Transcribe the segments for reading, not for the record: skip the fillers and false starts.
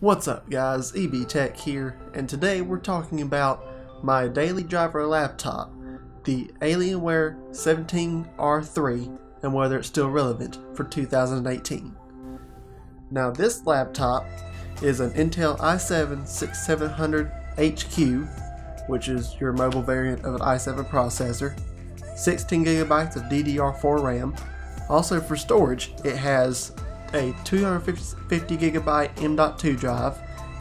What's up guys, EB Tech here, and today we're talking about my daily driver laptop, the Alienware 17R3, and whether it's still relevant for 2018. Now this laptop is an Intel i7-6700HQ, which is your mobile variant of an i7 processor, 16GB of DDR4 RAM. Also for storage, it has a 250GB M.2 drive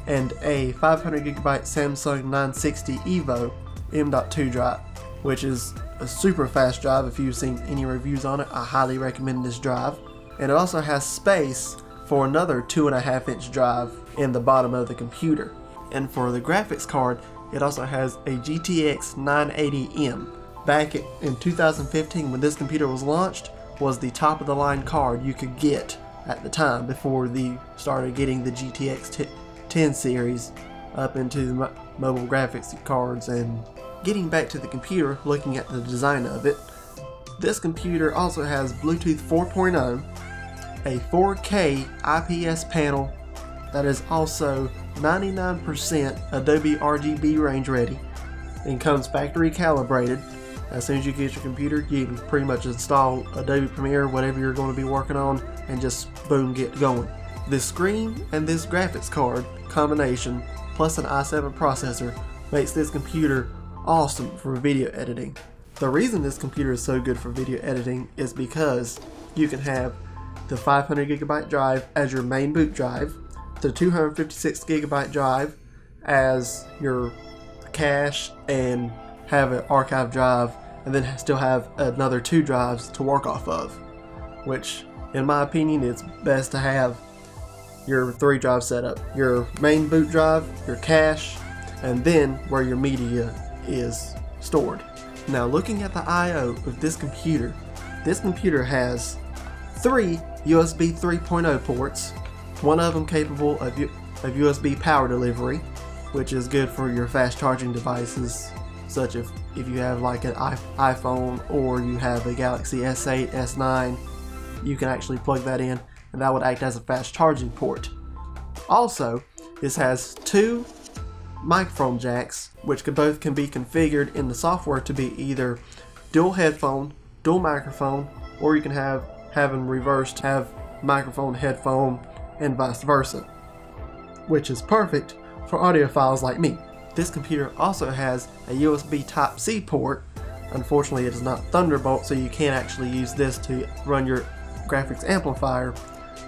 and a 500GB Samsung 960 EVO M.2 drive, which is a super fast drive. If you've seen any reviews on it, I highly recommend this drive. And it also has space for another 2.5-inch drive in the bottom of the computer. And for the graphics card, it also has a GTX 980M. Back in 2015, when this computer was launched, was the top of the line card you could get at the time before they started getting the GTX 10 series up into the mobile graphics cards. And getting back to the computer, looking at the design of it, this computer also has Bluetooth 4.0, a 4K IPS panel that is also 99% Adobe RGB range ready and comes factory calibrated. As soon as you get your computer, you can pretty much install Adobe Premiere, whatever you're going to be working on, and just boom, get going. This screen and this graphics card combination, plus an i7 processor, makes this computer awesome for video editing. The reason this computer is so good for video editing is because you can have the 500GB drive as your main boot drive, the 256GB drive as your cache, and have an archive drive, and then still have another 2 drives to work off of, which in my opinion it's best to have your 3 drive setup: your main boot drive, your cache, and then where your media is stored. Now looking at the I/O of this computer has 3 USB 3.0 ports, one of them capable of USB power delivery, which is good for your fast charging devices, such if you have like an iPhone or you have a Galaxy S8, S9, you can actually plug that in and that would act as a fast charging port. Also, this has 2 microphone jacks, which both can be configured in the software to be either dual headphone, dual microphone, or you can have them reversed, have microphone, headphone, and vice versa, which is perfect for audiophiles like me. This computer also has a USB Type-C port. Unfortunately, it is not Thunderbolt, so you can't actually use this to run your graphics amplifier,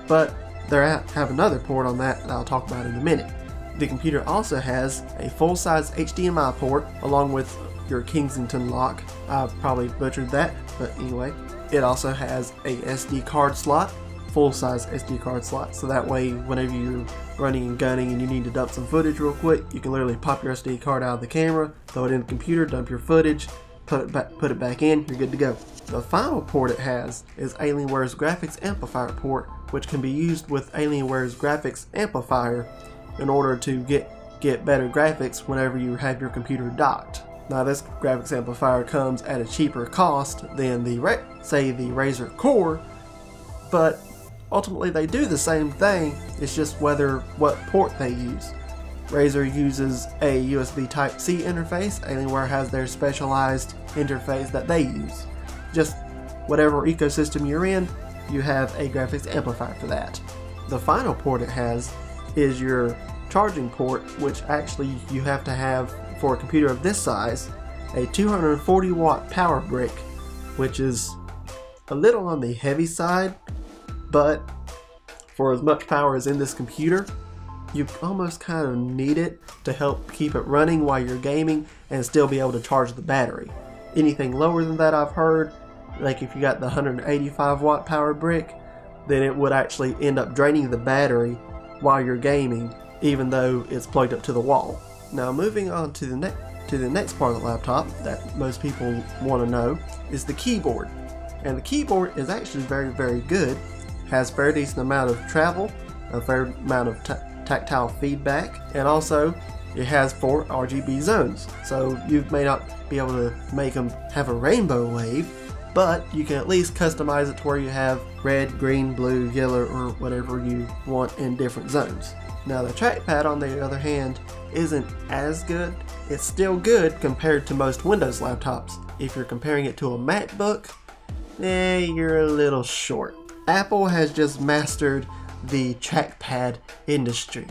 but they have another port on that I'll talk about in a minute. The computer also has a full-size HDMI port along with your Kensington lock. I probably butchered that, but anyway. It also has a SD card slot, full-size SD card slot, so that way whenever you're running and gunning and you need to dump some footage real quick, you can literally pop your SD card out of the camera, throw it in the computer, dump your footage, put it back in, you're good to go. The final port it has is Alienware's graphics amplifier port, which can be used with Alienware's graphics amplifier in order to get better graphics whenever you have your computer docked. Now this graphics amplifier comes at a cheaper cost than the Razer Core, but ultimately they do the same thing, it's just what port they use. Razer uses a USB Type-C interface, Alienware has their specialized interface that they use. Just whatever ecosystem you're in, you have a graphics amplifier for that. The final port it has is your charging port, which actually you have to have for a computer of this size, a 240 watt power brick, which is a little on the heavy side, but for as much power as in this computer, you almost kind of need it to help keep it running while you're gaming and still be able to charge the battery. Anything lower than that, I've heard, like if you got the 185 watt power brick, then it would actually end up draining the battery while you're gaming, even though it's plugged up to the wall. Now moving on to the next part of the laptop that most people want to know is the keyboard. And the keyboard is actually very, very good. Has a fair decent amount of travel, a fair amount of tactile feedback, and also it has 4 RGB zones. So you may not be able to make them have a rainbow wave, but you can at least customize it to where you have red, green, blue, yellow, or whatever you want in different zones. Now the trackpad, on the other hand, isn't as good. It's still good compared to most Windows laptops. If you're comparing it to a MacBook, you're a little short. Apple has just mastered the trackpad industry,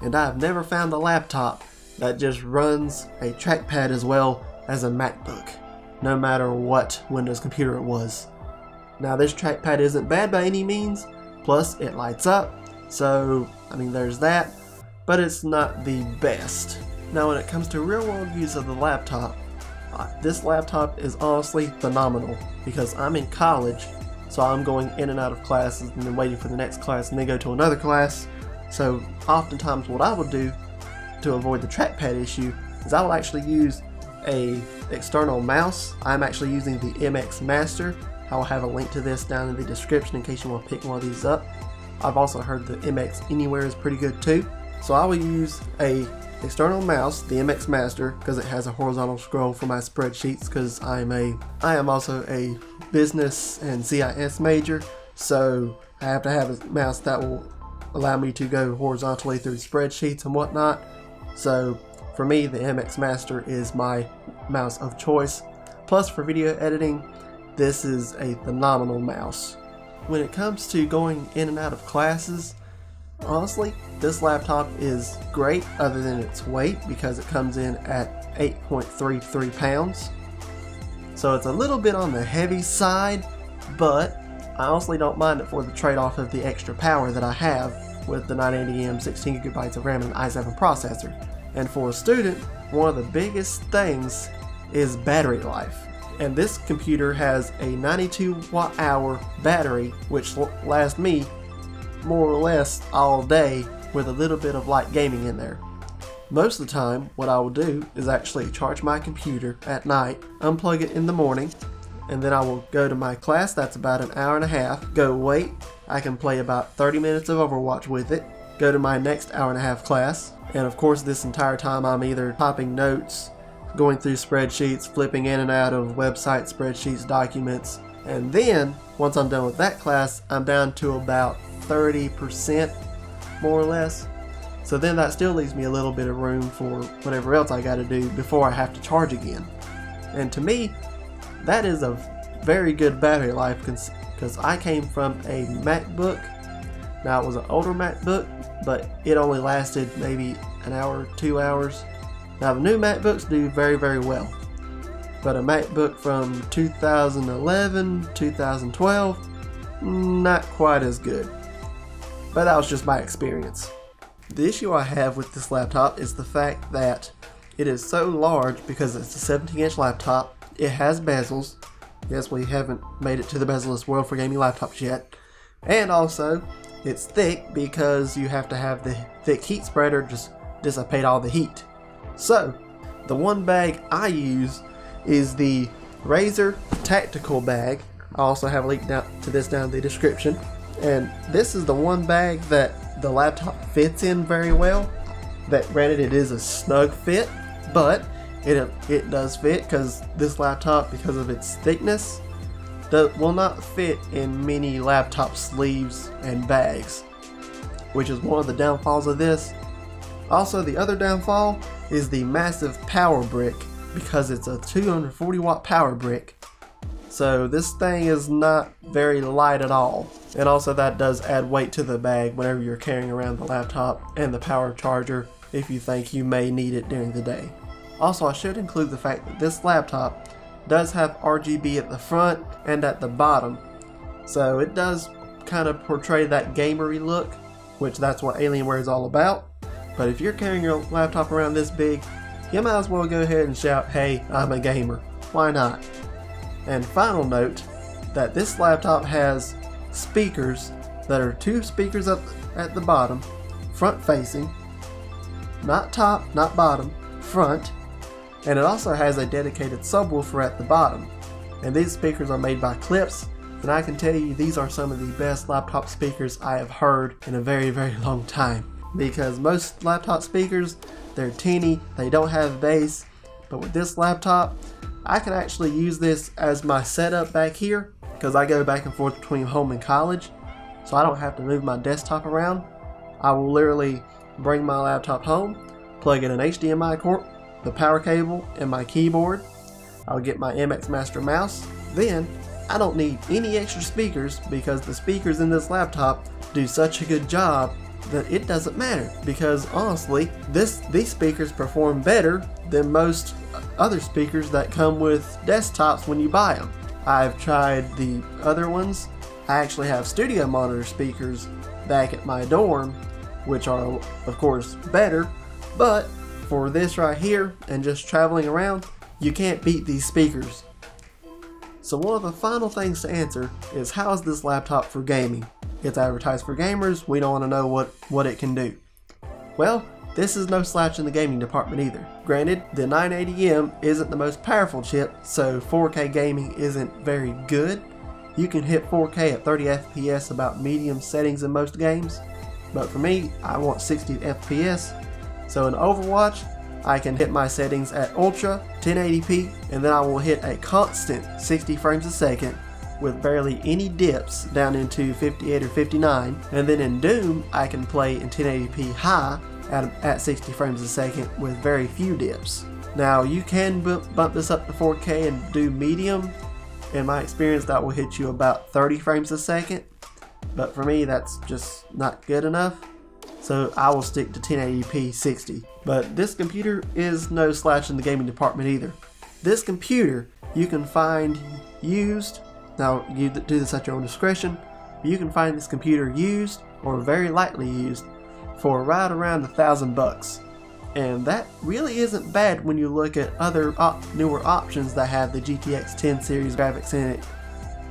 and I've never found a laptop that just runs a trackpad as well as a MacBook, no matter what Windows computer it was. Now this trackpad isn't bad by any means, plus it lights up, so I mean there's that, but it's not the best. Now when it comes to real world use of the laptop, this laptop is honestly phenomenal because I'm in college, so I'm going in and out of classes and then waiting for the next class and then go to another class. So oftentimes what I would do to avoid the trackpad issue is I will actually use a external mouse. I'm actually using the MX Master. I will have a link to this down in the description in case you want to pick one of these up. I've also heard the MX Anywhere is pretty good too. So I will use a external mouse, the MX Master, because it has a horizontal scroll for my spreadsheets, because I am also a business and CIS major, so I have to have a mouse that will allow me to go horizontally through spreadsheets and whatnot. So for me, the MX Master is my mouse of choice. Plus for video editing, this is a phenomenal mouse. When it comes to going in and out of classes, honestly, this laptop is great other than its weight, because it comes in at 8.33 pounds. So it's a little bit on the heavy side, but I honestly don't mind it for the trade-off of the extra power that I have with the 980M 16GB of RAM and an i7 processor. And for a student, one of the biggest things is battery life. And this computer has a 92 watt hour battery, which lasts me more or less all day with a little bit of light gaming in there. Most of the time, what I will do is actually charge my computer at night, unplug it in the morning, and then I will go to my class. That's about an hour and a half. Go wait. I can play about 30 minutes of Overwatch with it. Go to my next hour and a half class. And of course, this entire time I'm either typing notes, going through spreadsheets, flipping in and out of website spreadsheets, documents. And then, once I'm done with that class, I'm down to about 30%, more or less. So then that still leaves me a little bit of room for whatever else I got to do before I have to charge again. And to me, that is a very good battery life, because I came from a MacBook. Now it was an older MacBook, but it only lasted maybe an hour, 2 hours. Now the new MacBooks do very, very well. But a MacBook from 2011, 2012, not quite as good. But that was just my experience. The issue I have with this laptop is the fact that it is so large because it's a 17-inch laptop. It has bezels. Yes, we haven't made it to the bezel-less world for gaming laptops yet. And also, it's thick because you have to have the thick heat spreader just dissipate all the heat. So, the one bag I use is the Razer Tactical bag. I also have a link down to this down in the description. And this is the one bag that the laptop fits in very well. That granted, it is a snug fit, but it does fit, because this laptop, because of its thickness, will not fit in many laptop sleeves and bags, which is one of the downfalls of this. Also, the other downfall is the massive power brick, because it's a 240 watt power brick. So this thing is not very light at all. And also that does add weight to the bag whenever you're carrying around the laptop and the power charger if you think you may need it during the day. Also, I should include the fact that this laptop does have RGB at the front and at the bottom. So it does kind of portray that gamery look, which that's what Alienware is all about. But if you're carrying your laptop around this big, you might as well go ahead and shout, "Hey, I'm a gamer." Why not? And final note, that this laptop has speakers that are 2 speakers up at the bottom, front facing, not top, not bottom, front, and it also has a dedicated subwoofer at the bottom. And these speakers are made by Clips, and I can tell you these are some of the best laptop speakers I have heard in a very, very long time. Because most laptop speakers, they're teeny, they don't have bass, but with this laptop, I can actually use this as my setup back here because I go back and forth between home and college, so I don't have to move my desktop around. I will literally bring my laptop home, plug in an HDMI cord, the power cable, and my keyboard. I'll get my MX Master mouse. Then I don't need any extra speakers because the speakers in this laptop do such a good job that it doesn't matter, because honestly these speakers perform better than most other speakers that come with desktops when you buy them. I've tried the other ones. I actually have studio monitor speakers back at my dorm, which are of course better, but for this right here and just traveling around, you can't beat these speakers. So one of the final things to answer is, how is this laptop for gaming? It's advertised for gamers. We don't want to know what it can do. Well, this is no slouch in the gaming department either. Granted, the 980M isn't the most powerful chip, so 4K gaming isn't very good. You can hit 4K at 30 FPS about medium settings in most games, but for me, I want 60 FPS. So in Overwatch, I can hit my settings at Ultra, 1080p, and then I will hit a constant 60 frames a second with barely any dips down into 58 or 59. And then in Doom, I can play in 1080p high at 60 frames a second with very few dips. Now you can bump this up to 4K and do medium. In my experience, that will hit you about 30 frames a second, but for me that's just not good enough, so I will stick to 1080p 60. But this computer is no slouch in the gaming department either. This computer you can find used, now you do this at your own discretion, but you can find this computer used or very lightly used for right around $1,000 bucks. And that really isn't bad when you look at other newer options that have the GTX 10 series graphics in it.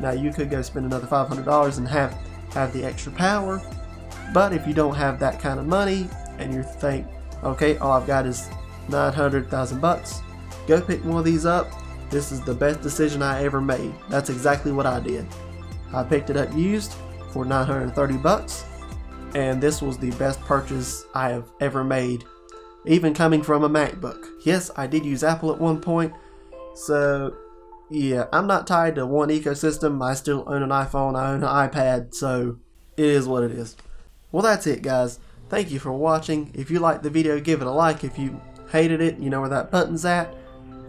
Now you could go spend another $500 and have the extra power, but if you don't have that kind of money and you think, okay, all I've got is 900,000 bucks, go pick one of these up. This is the best decision I ever made. That's exactly what I did. I picked it up used for 930 bucks, and this was the best purchase I have ever made, even coming from a MacBook. Yes, I did use Apple at one point, so yeah, I'm not tied to one ecosystem. I still own an iPhone, I own an iPad, so it is what it is. Well, that's it guys. Thank you for watching. If you liked the video, give it a like. If you hated it, you know where that button's at,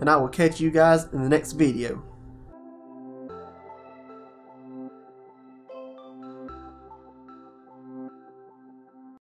and I will catch you guys in the next video.